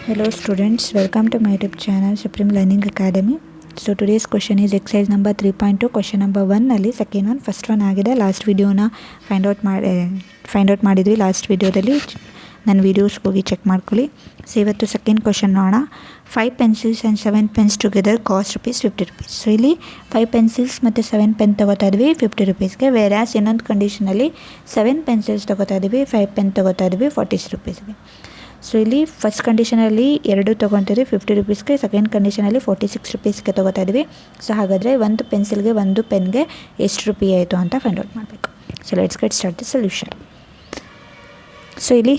Hello students, welcome to my YouTube channel Supreme Learning Academy. So today's question is exercise number 3.2 question number 1 ನಲ್ಲಿ second one first one ಆಗಿದೆ. Last ವಿಡಿಯೋನ find out ಮಾಡಿದ್ವಿ. Last ವಿಡಿಯೋದಲ್ಲಿ ನನ್ನ ವೀಡಿಯೋಸ್ಗೆ ಹೋಗಿ check ಮಾಡ್ಕೊಳ್ಳಿ. So ಇವತ್ತು second question ನೋಡೋಣ. 5 pencils and 7 pens together cost ₹50. So ಇಲ್ಲಿ 5 pencils ಮತ್ತು 7 ಪೆನ್ ತೊಗೋತಾ ಇದ್ವಿ ₹50ಗೆ. ವೇರ್ಯಾಸ್ ಇನ್ನೊಂದು ಕಂಡೀಷನಲ್ಲಿ 7 pencils ತೊಗೋತಾ ಇದ್ವಿ, 5 ಪೆನ್ ತೊಗೋತಾ ಇದ್ವಿ ₹40. ಸೊ ಇಲ್ಲಿ ಫಸ್ಟ್ ಕಂಡೀಷನಲ್ಲಿ ಎರಡು ತೊಗೊತಿದ್ವಿ ₹50ಗೆ, ಸೆಕೆಂಡ್ ಕಂಡೀಷನಲ್ಲಿ ₹46ಗೆ ತೊಗೋತಾ ಇದ್ವಿ. ಸೊ ಹಾಗಾದರೆ ಒಂದು ಪೆನ್ಸಿಲ್ಗೆ ಒಂದು ಪೆನ್ಗೆ ಎಷ್ಟು ರೂಪಾಯಿ ಆಯಿತು ಅಂತ ಫೈಂಡ್ ಔಟ್ ಮಾಡಬೇಕು. So let's get start the solution. So ಇಲ್ಲಿ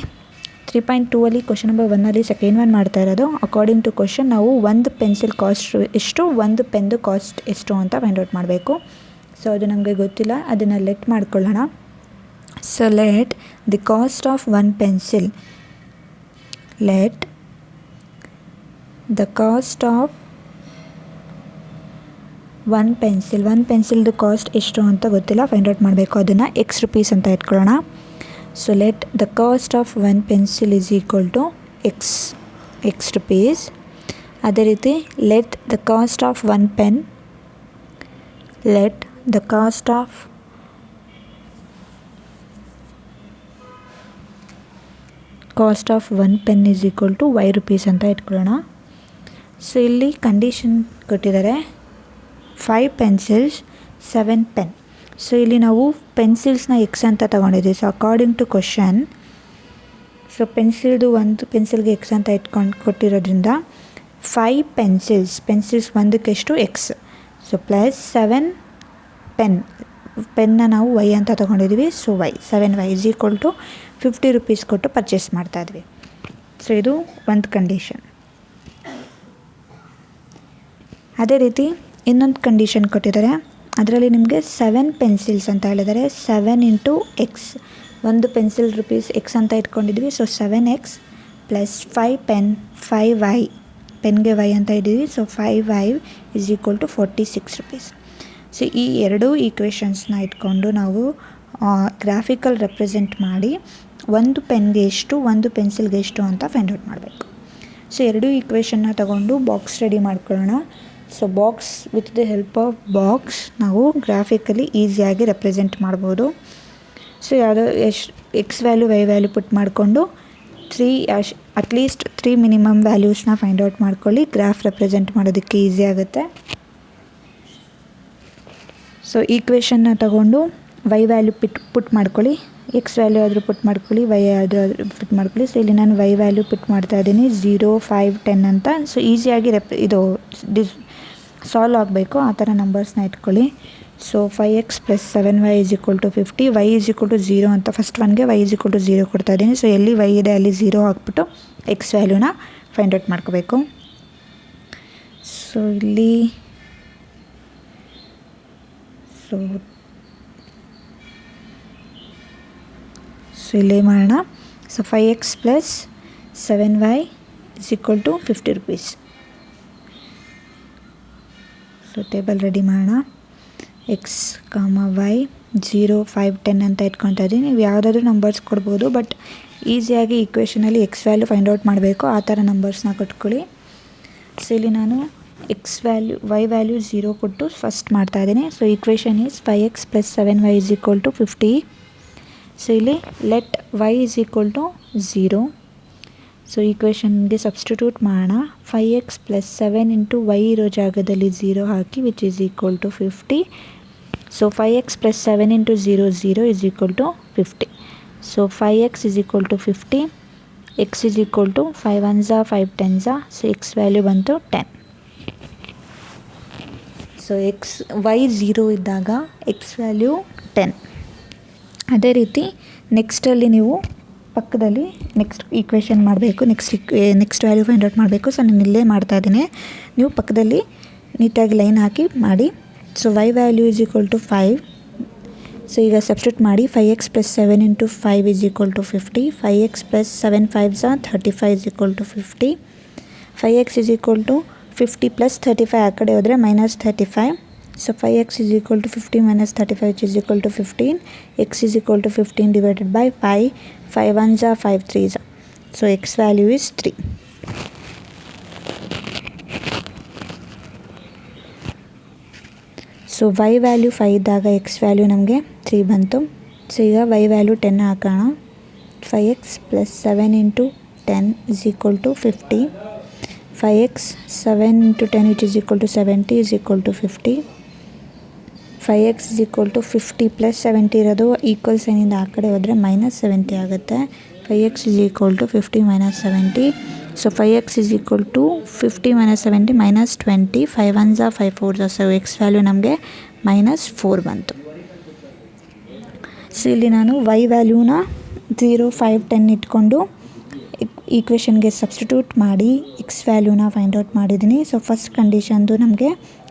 3.2 ಕ್ವಶನ್ ನಂಬರ್ 1 ಸೆಕೆಂಡ್ ಒನ್ ಮಾಡ್ತಾ ಇರೋದು. ಅಕಾರ್ಡಿಂಗ್ ಟು ಕ್ವಶನ್ ನಾವು ಒಂದು ಪೆನ್ಸಿಲ್ ಕಾಸ್ಟ್ ಎಷ್ಟು, ಒಂದು ಪೆನ್ದು ಕಾಸ್ಟ್ ಎಷ್ಟು ಅಂತ ಫೈಂಡ್ ಔಟ್ ಮಾಡಬೇಕು. ಸೊ ಅದು ನಮಗೆ ಗೊತ್ತಿಲ್ಲ, ಅದನ್ನು ಲೆಟ್ ಮಾಡ್ಕೊಳ್ಳೋಣ. So let the cost of one pencil, let the cost of one pencilದು ಕಾಸ್ಟ್ ಎಷ್ಟು ಅಂತ ಗೊತ್ತಿಲ್ಲ, ಫೈಂಡ್ ಔಟ್ ಮಾಡಬೇಕು. ಅದನ್ನು ₹X ಅಂತ ಇಟ್ಕೊಳ್ಳೋಣ. So let the cost of one pencil is equal to X rupees. ಅದೇ ರೀತಿ let the cost of one pen, let the cost of one pen is equal to Y rupees ಅಂತ ಇಟ್ಕೊಳ್ಳೋಣ. So ಇಲ್ಲಿ condition ಕೊಟ್ಟಿದ್ದಾರೆ 5 pencils 7 pen. So ಇಲ್ಲಿ ನಾವು ಪೆನ್ಸಿಲ್ಸ್ನ X ಅಂತ ತೊಗೊಂಡಿದ್ದೀವಿ. So according to question, so ಪೆನ್ಸಿಲ್ದು ಒಂದು ಪೆನ್ಸಿಲ್ಗೆ X ಅಂತ ಕೊಟ್ಟಿರೋದ್ರಿಂದ 5 ಪೆನ್ಸಿಲ್ಸ್ ಒಂದಕ್ಕೆ ಎಷ್ಟು X. ಸೊ ಪ್ಲಸ್ 7 ಪೆನ್ನ ನಾವು Y ಅಂತ ತೊಗೊಂಡಿದ್ದೀವಿ. So 7Y is equal to ₹50 ಕೊಟ್ಟು ಪರ್ಚೇಸ್ ಮಾಡ್ತಾ ಇದ್ವಿ. ಸೊ ಇದು ಒಂದು ಕಂಡೀಷನ್. ಅದೇ ರೀತಿ ಇನ್ನೊಂದು ಕಂಡೀಷನ್ ಕೊಟ್ಟಿದ್ದಾರೆ. ಅದರಲ್ಲಿ ನಿಮಗೆ 7 pencils ಅಂತ ಹೇಳಿದ್ದಾರೆ. 7 ಇಂಟು X, ಒಂದು ಪೆನ್ಸಿಲ್ ₹X ಅಂತ ಇಟ್ಕೊಂಡಿದ್ವಿ. So 7X plus 5 pen 5Y, ಪೆನ್ಗೆ Y ಅಂತ ಇದ್ದೀವಿ. So 5Y is equal to ₹46. So ಈ ಎರಡು ಈಕ್ವೇಷನ್ಸ್ನ ಇಟ್ಕೊಂಡು ನಾವು ಗ್ರಾಫಿಕಲ್ ರೆಪ್ರೆಸೆಂಟ್ ಮಾಡಿ ಒಂದು ಪೆನ್ಗೆ ಎಷ್ಟು, ಒಂದು ಪೆನ್ಸಿಲ್ಗೆ ಎಷ್ಟು ಅಂತ ಫೈಂಡ್ ಔಟ್ ಮಾಡಬೇಕು. ಸೊ ಎರಡು ಈಕ್ವೇಷನ್ನ ತಗೊಂಡು ಬಾಕ್ಸ್ ರೆಡಿ ಮಾಡ್ಕೊಳ್ಳೋಣ. So box with the help of box ನಾವು ಗ್ರಾಫಿಕಲಿ ಈಸಿಯಾಗಿ ರೆಪ್ರೆಸೆಂಟ್ ಮಾಡ್ಬೋದು. ಸೊ ಯಾವುದೋ X ವ್ಯಾಲ್ಯೂ Y ವ್ಯಾಲ್ಯೂ ಪುಟ್ ಮಾಡಿಕೊಂಡು ಅಟ್ಲೀಸ್ಟ್ 3 ಮಿನಿಮಮ್ ವ್ಯಾಲ್ಯೂಸ್ನ ಫೈಂಡ್ ಔಟ್ ಮಾಡ್ಕೊಳ್ಳಿ. ಗ್ರಾಫ್ ರೆಪ್ರೆಸೆಂಟ್ ಮಾಡೋದಕ್ಕೆ ಈಸಿ ಆಗುತ್ತೆ. ಸೊ ಈಕ್ವೇಷನ್ನ ತಗೊಂಡು Y ವ್ಯಾಲ್ಯೂ ಪುಟ್ ಮಾಡ್ಕೊಳ್ಳಿ, X ವ್ಯಾಲ್ಯೂ ಆದರೂ ಪುಟ್ ಮಾಡ್ಕೊಳ್ಳಿ, Y ಆದರೂ ಪುಟ್ ಮಾಡ್ಕೊಳ್ಳಿ. ಸೊ ಇಲ್ಲಿ ನಾನು Y ವ್ಯಾಲ್ಯೂ ಪುಟ್ ಮಾಡ್ತಾ ಇದ್ದೀನಿ 0, 5, 10 ಅಂತ. ಸೊ ಈಸಿಯಾಗಿ ಸಾಲ್ವ್ ಆಗಬೇಕು, ಆ ಥರ ನಂಬರ್ಸ್ನ ಇಟ್ಕೊಳ್ಳಿ. So 5X plus 7Y is equal to 50, Y is equal to 0 ಅಂತ ಫಸ್ಟ್ ಒನ್ಗೆ Y ಈಸ್ ಈಕ್ವಲ್ ಟು 0 ಕೊಡ್ತಾ ಇದ್ದೀನಿ. ಸೊ ಎಲ್ಲಿ Y ಇದೆ ಅಲ್ಲಿ 0 ಹಾಕ್ಬಿಟ್ಟು X ವ್ಯಾಲ್ಯೂನ ಫೈಂಡ್ ಔಟ್ ಮಾಡ್ಕೋಬೇಕು. ಸೊ ಇಲ್ಲಿ ಇಲ್ಲೇ ಮಾಡೋಣ. So 5X plus 7Y is equal to ₹50. So table ready ಮಾಡೋಣ. X, Y 0, 5, 10 ಅಂತ ಇಟ್ಕೊತಾ ಇದ್ದೀನಿ. ನೀವು ಯಾವುದಾದ್ರೂ ನಂಬರ್ಸ್ ಕೊಡ್ಬೋದು, ಬಟ್ ಈಸಿಯಾಗಿ ಈಕ್ವೇಷನಲ್ಲಿ X ವ್ಯಾಲ್ಯೂ ಫೈಂಡ್ ಔಟ್ ಮಾಡಬೇಕು, ಆ ಥರ ನಂಬರ್ಸ್ನ ಕೊಟ್ಕೊಳ್ಳಿ. ಸೊ ಇಲ್ಲಿ ನಾನು Y ವ್ಯಾಲ್ಯೂ 0 ಕೊಟ್ಟು ಫಸ್ಟ್ ಮಾಡ್ತಾ ಇದ್ದೀನಿ. So equation is 5X plus 7Y is equal to 50. So ಇಲ್ಲಿ let Y is equal to 0. So ಈಕ್ವೇಷನ್ಗೆ ಸಬ್ಸ್ಟಿಟ್ಯೂಟ್ ಮಾಡೋಣ. 5X ಪ್ಲಸ್ 7 ಇಂಟು Y ಇರೋ ಜಾಗದಲ್ಲಿ 0 ಹಾಕಿ, which is equal to 50. So 5X plus 7 into 0 is equal to 50. So 5X is equal to 50, X is equal to 5 1s 5 10s. So X value ಬಂತು 10. So Y 0 ಇದ್ದಾಗ X value 10. ಅದೇ ರೀತಿ ನೆಕ್ಸ್ಟಲ್ಲಿ ನೀವು ಪಕ್ಕದಲ್ಲಿ next equation ಮಾಡಬೇಕು, next value find out ಮಾಡಬೇಕು. So ನಾನು ಇಲ್ಲೇ ಮಾಡ್ತಾ ಇದ್ದೀನಿ, ನೀವು ಪಕ್ಕದಲ್ಲಿ ನೀಟಾಗಿ ಲೈನ್ ಹಾಕಿ ಮಾಡಿ. So Y value is equal to 5. So ಈಗ ಸಬ್ಸ್ಟಿಟ್ಯೂಟ್ ಮಾಡಿ. 5X plus 7 into 5 is equal to 50. 5X plus 7 5s 35 is equal to 50. 5X is equal to 50 plus 35 ಆ ಕಡೆ ಹೋದರೆ -35. So 5x is equal to 50 minus 35, which is equal to 15. X is equal to 15 divided by pi. 5 1s are 5 3s. So x value is 3. So Y value 5 ಇದ್ದಾಗ X value ನಮಗೆ 3 ಬಂತು. So ಈಗ Y value 10 ಹಾಕೋಣ. 5x plus 7 into 10 is equal to 50. 5x 7 into 10 which is equal to 70 is equal to 50. 5x is equal to 50 plus 70 ಇರೋದು equal ಸೈನಿಂದ ಆ ಕಡೆ ಹೋದರೆ -70 ಆಗುತ್ತೆ. 5x is equal to 50 minus 70. So 5x is equal to 50 minus 70 minus 20. 5 1s 5 4s. So X value ನಮಗೆ -4 ಬಂತು. So ಇಲ್ಲಿ ನಾನು Y ವ್ಯಾಲ್ಯೂನ 0 5 10 ಇಟ್ಕೊಂಡು ಈಕ್ವೇಷನ್ಗೆ ಸಬ್ಸ್ಟಿಟ್ಯೂಟ್ ಮಾಡಿ ಎಕ್ಸ್ ವ್ಯಾಲ್ಯೂನ ಫೈಂಡ್ ಔಟ್ ಮಾಡಿದ್ದೀನಿ. ಸೊ ಫಸ್ಟ್ ಕಂಡೀಷನ್ದು ನಮಗೆ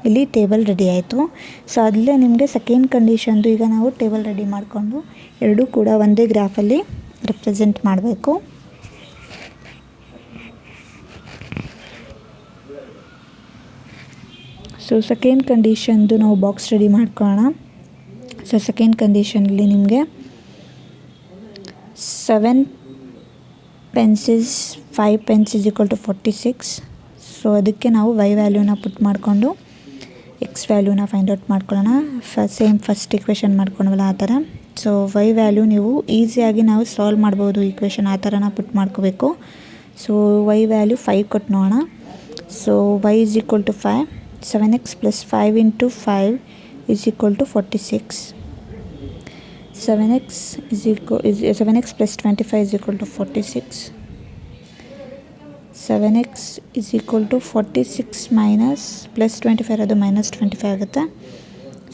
ಇಲ್ಲಿ ಟೇಬಲ್ ರೆಡಿ ಆಯಿತು. ಸೊ ಅಲ್ಲೇ ನಿಮಗೆ ಸೆಕೆಂಡ್ ಕಂಡೀಷನ್ದು ಈಗ ನಾವು ಟೇಬಲ್ ರೆಡಿ ಮಾಡಿಕೊಂಡು ಎರಡೂ ಕೂಡ ಒಂದೇ ಗ್ರಾಫಲ್ಲಿ ರೆಪ್ರೆಸೆಂಟ್ ಮಾಡಬೇಕು. ಸೊ ಸೆಕೆಂಡ್ ಕಂಡೀಷನ್ದು ನಾವು ಬಾಕ್ಸ್ ರೆಡಿ ಮಾಡ್ಕೊಳ್ಳೋಣ. ಸೊ ಸೆಕೆಂಡ್ ಕಂಡೀಷನಲ್ಲಿ ನಿಮಗೆ 7 pencils 5 pens is equal to 46. So ಅದಕ್ಕೆ ನಾವು ವೈ ವ್ಯಾಲ್ಯೂನ ಪುಟ್ ಮಾಡಿಕೊಂಡು ಎಕ್ಸ್ ವ್ಯಾಲ್ಯೂನ ಫೈಂಡ್ ಔಟ್ ಮಾಡ್ಕೊಳ್ಳೋಣ. ಸೇಮ್ ಫಸ್ಟ್ ಇಕ್ವೇಷನ್ ಮಾಡ್ಕೊಳವಲ್ಲ ಆ ಥರ. ಸೊ ವೈ ವ್ಯಾಲ್ಯೂ ನೀವು ಈಸಿಯಾಗಿ ನಾವು ಸಾಲ್ವ್ ಮಾಡ್ಬೋದು ಈಕ್ವೇಷನ್ ಆ ಥರನ ಪುಟ್ ಮಾಡ್ಕೋಬೇಕು. ಸೊ ವೈ ವ್ಯಾಲ್ಯೂ 5 ಕೊಟ್ಟು ನೋಡೋಣ. So Y is equal to 5. 7x plus 5 into 5 is equal to 46. 7x plus 25 is equal to 46. 7x is equal to 46 minus plus 25 ಅದು minus 25 ಆಗುತ್ತೆ.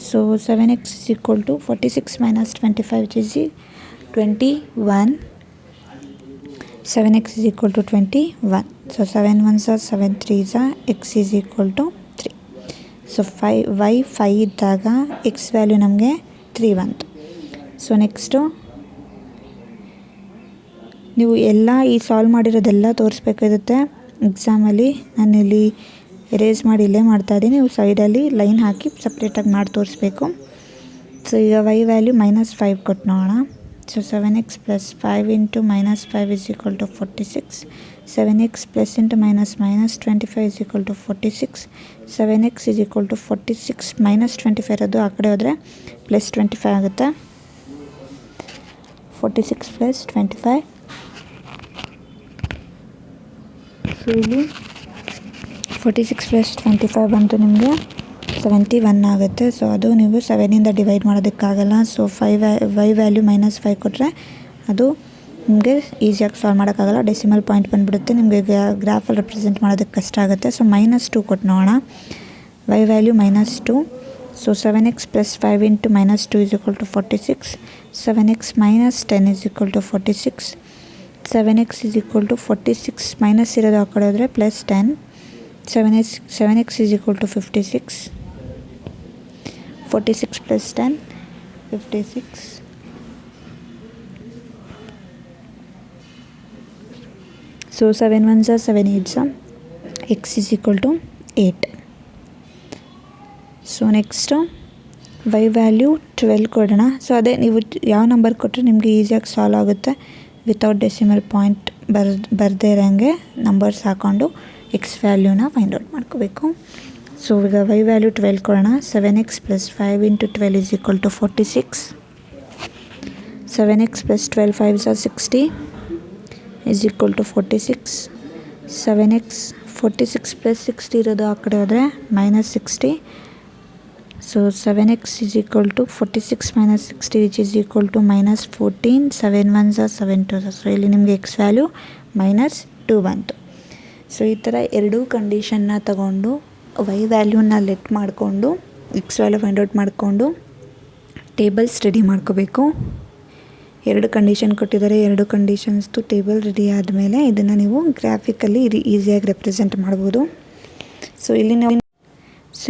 So 7x is equal to 46 minus 25 which is 21. 7x is equal to 21. So 7 1s are 7 3s are x is equal to 3. So Y 5 ಇದ್ದಾಗ X value ನಮಗೆ 3 ಬಂತು. So next ನೀವು ಎಲ್ಲ ಈ solve ಮಾಡಿರೋದೆಲ್ಲ ತೋರಿಸ್ಬೇಕಾಗುತ್ತೆ ಎಕ್ಸಾಮಲ್ಲಿ. ನಾನಿಲ್ಲಿ ಎರೇಸ್ ಮಾಡಿ ಇಲ್ಲೇ ಮಾಡ್ತಾಯಿದ್ದೀನಿ. ನೀವು ಸೈಡಲ್ಲಿ ಲೈನ್ ಹಾಕಿ ಸಪ್ರೇಟಾಗಿ ಮಾಡಿ ತೋರಿಸ್ಬೇಕು. ಸೊ ಈಗ ವೈ ವ್ಯಾಲ್ಯೂ -5 ಕೊಟ್ಟು ನೋಡೋಣ. So 7x plus 5 into -5 is equal to 46. 7x plus into -25 is equal to 46. 7x is equal to 46 -25 ಇರೋದು ಆ ಕಡೆ ಹೋದರೆ +25 ಆಗುತ್ತೆ. 46 ಪ್ಲಸ್ 25. ಸೊ ಇಲ್ಲಿ 46 ಪ್ಲಸ್ 25 ಬಂತು ನಿಮಗೆ 71 ಆಗುತ್ತೆ. ಸೊ ಅದು ನೀವು 7ಇಂದ ಡಿವೈಡ್ ಮಾಡೋದಕ್ಕಾಗಲ್ಲ. ಸೊ ವೈ ವ್ಯಾಲ್ಯೂ -5 ಕೊಟ್ಟರೆ ಅದು ನಿಮಗೆ ಈಸಿಯಾಗಿ ಸಾಲ್ವ್ ಮಾಡೋಕ್ಕಾಗಲ್ಲ. ಡೆಸಿಮಲ್ ಪಾಯಿಂಟ್ ಬಂದುಬಿಡುತ್ತೆ. ನಿಮಗೆ ಗ್ರಾಫಲ್ಲಿ ರೆಪ್ರೆಸೆಂಟ್ ಮಾಡೋದಕ್ಕೆ ಕಷ್ಟ ಆಗುತ್ತೆ. ಸೊ -2 ಕೊಟ್ಟು ನೋಡೋಣ. Y value -2. So 7x plus 5 into -2 is equal to 46. 7x minus 10 is equal to 46. 7x is equal to 46 minus ಇರೋದು ಆ ಕಡೆ ಹೋದರೆ +10. 7x is equal to 56. 46 plus 10 56. So 7 1s are 7 8s are x is equal to 8. So next Y value 12 ಕೊಡೋಣ. So ಅದೇ ನೀವು ಯಾವ number ಕೊಟ್ಟರೆ ನಿಮಗೆ ಈಸಿಯಾಗಿ ಸಾಲ್ವ್ ಆಗುತ್ತೆ. ವಿತೌಟ್ ಡೆಸಿಮಲ್ ಪಾಯಿಂಟ್ ಬರದೇ ಇರೋಂಗೆ ನಂಬರ್ಸ್ ಹಾಕ್ಕೊಂಡು ಎಕ್ಸ್ ವ್ಯಾಲ್ಯೂನ ಫೈಂಡ್ ಔಟ್ ಮಾಡ್ಕೋಬೇಕು. ಸೊ ಈಗ ವೈ ವ್ಯಾಲ್ಯೂ 12 ಕೊಡೋಣ. 7x plus 5 into 12 is equal to 46. 7x plus 12 5s are 60 is equal to 46. 7x 46 plus 60 ಇರೋದು ಆ ಕಡೆ ಹೋದರೆ -60. So 7x is equal to 46 minus 60 which is equal to -14. 7 1s are 7 2s. So ಇಲ್ಲಿ ನಿಮಗೆ X value -2 ಬಂತು. So ಈ ಥರ ಎರಡೂ ಕಂಡೀಷನ್ನ ತಗೊಂಡು ವೈ ವ್ಯಾಲ್ಯೂನ ಲೆಟ್ ಮಾಡಿಕೊಂಡು ಎಕ್ಸ್ ವ್ಯಾಲ್ಯೂ ಫೈಂಡ್ ಔಟ್ ಮಾಡಿಕೊಂಡು ಟೇಬಲ್ಸ್ ರೆಡಿ ಮಾಡ್ಕೋಬೇಕು. ಎರಡು ಕಂಡೀಷನ್ ಕೊಟ್ಟಿದ್ದಾರೆ. ಎರಡು ಕಂಡೀಷನ್ಸ್ದು ಟೇಬಲ್ ರೆಡಿ ಆದಮೇಲೆ ಇದನ್ನು ನೀವು ಗ್ರಾಫಿಕಲ್ಲಿ ಈಸಿಯಾಗಿ ರೆಪ್ರೆಸೆಂಟ್ ಮಾಡ್ಬೋದು. ಸೊ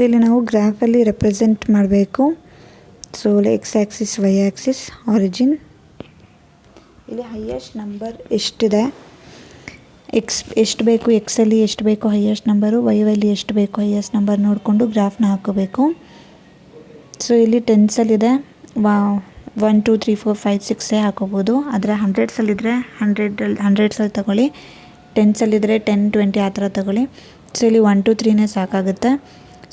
ಇಲ್ಲಿ ನಾವು ಗ್ರಾಫಲ್ಲಿ ರೆಪ್ರೆಸೆಂಟ್ ಮಾಡಬೇಕು. So X axis Y axis origin. ಇಲ್ಲಿ ಹೈಯೆಸ್ಟ್ ನಂಬರ್ ಎಷ್ಟಿದೆ, ಎಷ್ಟು ಬೇಕು ಎಕ್ಸಲ್ಲಿ, ಎಷ್ಟು ಬೇಕು ಹೈಯೆಸ್ಟ್ ನಂಬರು, ವೈಯಲ್ಲಿ ಎಷ್ಟು ಬೇಕು ಹೈಯೆಸ್ಟ್ ನಂಬರ್ ನೋಡಿಕೊಂಡು ಗ್ರಾಫ್ನ ಹಾಕೋಬೇಕು. ಸೊ ಇಲ್ಲಿ ಟೆನ್ಸಲ್ಲಿದೆ 1 2 3 4 5 6 ಹಾಕೋಬೋದು. ಆದರೆ ಹಂಡ್ರೆಡ್ಸಲ್ಲಿದ್ದರೆ ಹಂಡ್ರೆಡ್ಸಲ್ಲಿ ತಗೊಳ್ಳಿ. ಟೆನ್ಸಲ್ಲಿದ್ದರೆ 10 20 ಆ ಥರ ತಗೊಳ್ಳಿ. ಸೊ ಇಲ್ಲಿ 1 2 3 ಸಾಕಾಗುತ್ತೆ.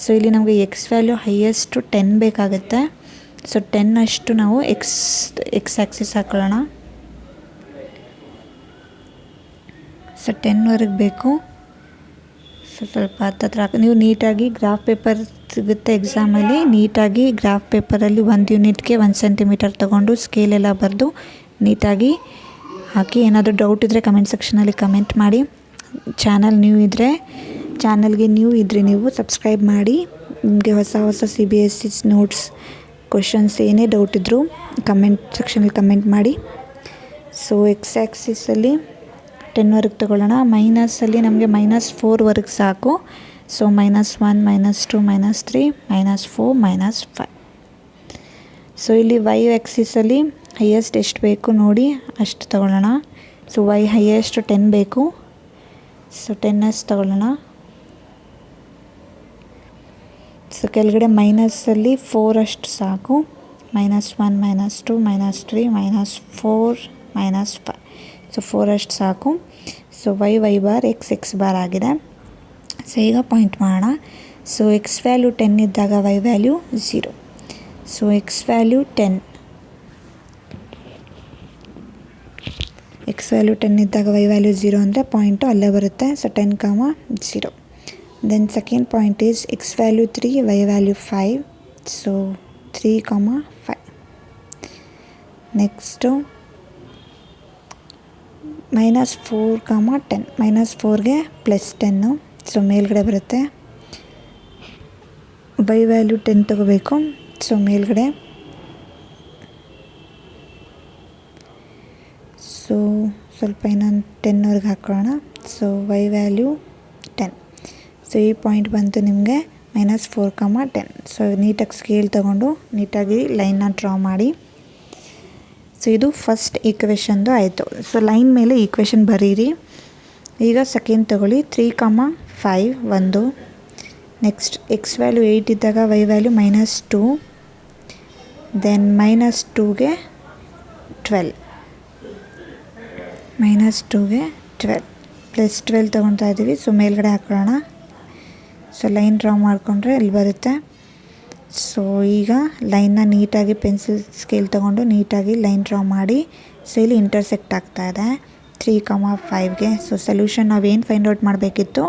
ಸೊ ಇಲ್ಲಿ ನಮಗೆ ಎಕ್ಸ್ ವ್ಯಾಲ್ಯೂ ಹೈಯೆಸ್ಟು 10 ಬೇಕಾಗುತ್ತೆ. ಸೊ 10 ಅಷ್ಟು ನಾವು ಎಕ್ಸ್ ಆ್ಯಕ್ಸಿಸ್ ಹಾಕೊಳ್ಳೋಣ. ಸೊ 10ವರೆಗೆ ಬೇಕು. ಸೊ ಸ್ವಲ್ಪ ಹತ್ತತ್ರ ನೀವು ನೀಟಾಗಿ ಗ್ರಾಫ್ ಪೇಪರ್ ಸಿಗುತ್ತೆ ಎಕ್ಸಾಮಲ್ಲಿ, ನೀಟಾಗಿ ಗ್ರಾಫ್ ಪೇಪರಲ್ಲಿ 1 ಯೂನಿಟ್ಗೆ 1 ಸೆಂಟಿಮೀಟರ್ ತೊಗೊಂಡು ಸ್ಕೇಲೆಲ್ಲ ಬರೆದು ನೀಟಾಗಿ ಹಾಕಿ. ಏನಾದರೂ ಡೌಟ್ ಇದ್ದರೆ ಕಮೆಂಟ್ ಸೆಕ್ಷನಲ್ಲಿ ಕಮೆಂಟ್ ಮಾಡಿ. ಚಾನಲ್ಗೆ ನ್ಯೂ ಇದ್ದರೆ ನೀವು ಸಬ್ಸ್ಕ್ರೈಬ್ ಮಾಡಿ. ನಿಮಗೆ ಹೊಸ CBSE ನೋಟ್ಸ್ ಕ್ವಶನ್ಸ್ ಏನೇ ಡೌಟ್ ಇದ್ದರೂ ಕಮೆಂಟ್ ಸೆಕ್ಷನಲ್ಲಿ ಕಮೆಂಟ್ ಮಾಡಿ. ಸೊ ಎಕ್ಸ್ ಆ್ಯಕ್ಸಿಸಲ್ಲಿ 10ವರೆಗೆ ತೊಗೊಳ್ಳೋಣ. ಮೈನಸಲ್ಲಿ ನಮಗೆ -4ವರೆಗೆ ಸಾಕು. ಸೊ -1 -2 -3 -4 -5. ಸೊ ಇಲ್ಲಿ ವೈ ಆ್ಯಕ್ಸಿಸಲ್ಲಿ ಹೈಯೆಸ್ಟ್ ಎಷ್ಟು ಬೇಕು ನೋಡಿ ಅಷ್ಟು ತೊಗೊಳ್ಳೋಣ. ಸೊ ವೈ ಹೈಯೆಸ್ಟ್ 10 ಬೇಕು. ಸೊ 10s ತೊಗೊಳ್ಳೋಣ. ಸೊ ಕೆಳಗಡೆ ಮೈನಸಲ್ಲಿ 4 ಅಷ್ಟು ಸಾಕು. -1 -2 -3 -4 -5. ಸೊ 4 ಅಷ್ಟು ಸಾಕು. So Y bar X bar ಆಗಿದೆ. ಸೊ ಈಗ ಪಾಯಿಂಟ್ ಮಾಡೋಣ. ಸೊ ಎಕ್ಸ್ ವ್ಯಾಲ್ಯೂ 10 ಇದ್ದಾಗ Y value 0. So X value 10 ಇದ್ದಾಗ ವೈ ವ್ಯಾಲ್ಯೂ 0 ಅಂದರೆ ಪಾಯಿಂಟು ಅಲ್ಲೇ ಬರುತ್ತೆ. So 10, 0. Then second point is X value 3, Y value 5. So 3, 5. Next -4, 10. -4ಗೆ +10. ಸೊ ಮೇಲ್ಗಡೆ ಬರುತ್ತೆ. ವೈ ವ್ಯಾಲ್ಯೂ 10 ತೊಗೋಬೇಕು. ಸೊ ಮೇಲ್ಗಡೆ. ಸೊ ಸ್ವಲ್ಪ ಇನ್ನೊಂದು 10ವರೆಗೆ ಹಾಕೋಣ. So Y value 10. ಸೊ ಈ ಪಾಯಿಂಟ್ ಬಂತು ನಿಮಗೆ -4, 10. ಸೊ ನೀಟಾಗಿ ಸ್ಕೇಲ್ ತೊಗೊಂಡು ನೀಟಾಗಿ ಲೈನ್ನ ಡ್ರಾ ಮಾಡಿ. ಸೊ ಇದು ಫಸ್ಟ್ ಈಕ್ವೇಷನ್ದು ಆಯಿತು. ಸೊ ಲೈನ್ ಮೇಲೆ ಈಕ್ವೇಷನ್ ಬರೀರಿ. ಈಗ ಸೆಕೆಂಡ್ ತೊಗೊಳ್ಳಿ. 3, 5 ಒಂದು. ನೆಕ್ಸ್ಟ್ ಎಕ್ಸ್ ವ್ಯಾಲ್ಯೂ 8 ಇದ್ದಾಗ ವೈ ವ್ಯಾಲ್ಯೂ -2. ದೆನ್ -2ಗೆ 12. -2ಗೆ 12 +12 ತೊಗೊಳ್ತಾ ಇದ್ದೀವಿ. ಸೊ ಮೇಲ್ಗಡೆ ಹಾಕೊಳ್ಳೋಣ. ಸೊ ಲೈನ್ ಡ್ರಾ ಮಾಡಿಕೊಂಡ್ರೆ ಇಲ್ಲಿ ಬರುತ್ತೆ. ಸೊ ಈಗ ಲೈನ್ನ ನೀಟಾಗಿ ಪೆನ್ಸಿಲ್ ಸ್ಕೇಲ್ ತೊಗೊಂಡು ನೀಟಾಗಿ ಲೈನ್ ಡ್ರಾ ಮಾಡಿ. ಸೊ ಇಲ್ಲಿ ಇಂಟರ್ಸೆಕ್ಟ್ ಆಗ್ತಾಯಿದೆ 3, 5ಗೆ. ಸೊ ಸೊಲ್ಯೂಷನ್ ನಾವೇನು ಫೈಂಡ್ ಔಟ್ ಮಾಡಬೇಕಿತ್ತು,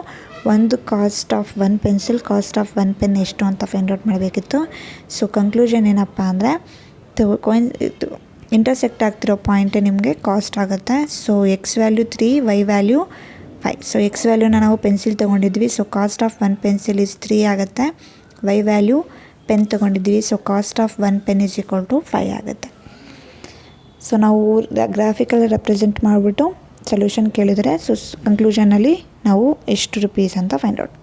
ಒಂದು cost of 1 pencil, cost of 1 pen ಎಷ್ಟು ಅಂತ ಫೈಂಡ್ ಔಟ್ ಮಾಡಬೇಕಿತ್ತು. ಸೊ ಕನ್ಕ್ಲೂಷನ್ ಏನಪ್ಪ ಅಂದರೆ ಇಂಟರ್ಸೆಕ್ಟ್ ಆಗ್ತಿರೋ ಪಾಯಿಂಟೇ ನಿಮಗೆ ಕಾಸ್ಟ್ ಆಗುತ್ತೆ. So X value 3, Y value 5. So X ವ್ಯಾಲ್ಯೂನ ನಾವು ಪೆನ್ಸಿಲ್ ತೊಗೊಂಡಿದ್ವಿ. So cost of 1 pencil is 3 ಆಗುತ್ತೆ. ವೈ ವ್ಯಾಲ್ಯೂ ಪೆನ್ ತೊಗೊಂಡಿದ್ವಿ. So cost of 1 pen is equal to 5 ಆಗುತ್ತೆ. ಸೊ ನಾವು ಗ್ರಾಫಿಕಲ್ಲಿ ರೆಪ್ರೆಸೆಂಟ್ ಮಾಡಿಬಿಟ್ಟು ಸೊಲ್ಯೂಷನ್ ಕೇಳಿದರೆ ಸೊ ಕನ್ಕ್ಲೂಷನಲ್ಲಿ ನಾವು ಎಷ್ಟು ರುಪೀಸ್ ಅಂತ ಫೈಂಡ್ ಔಟ್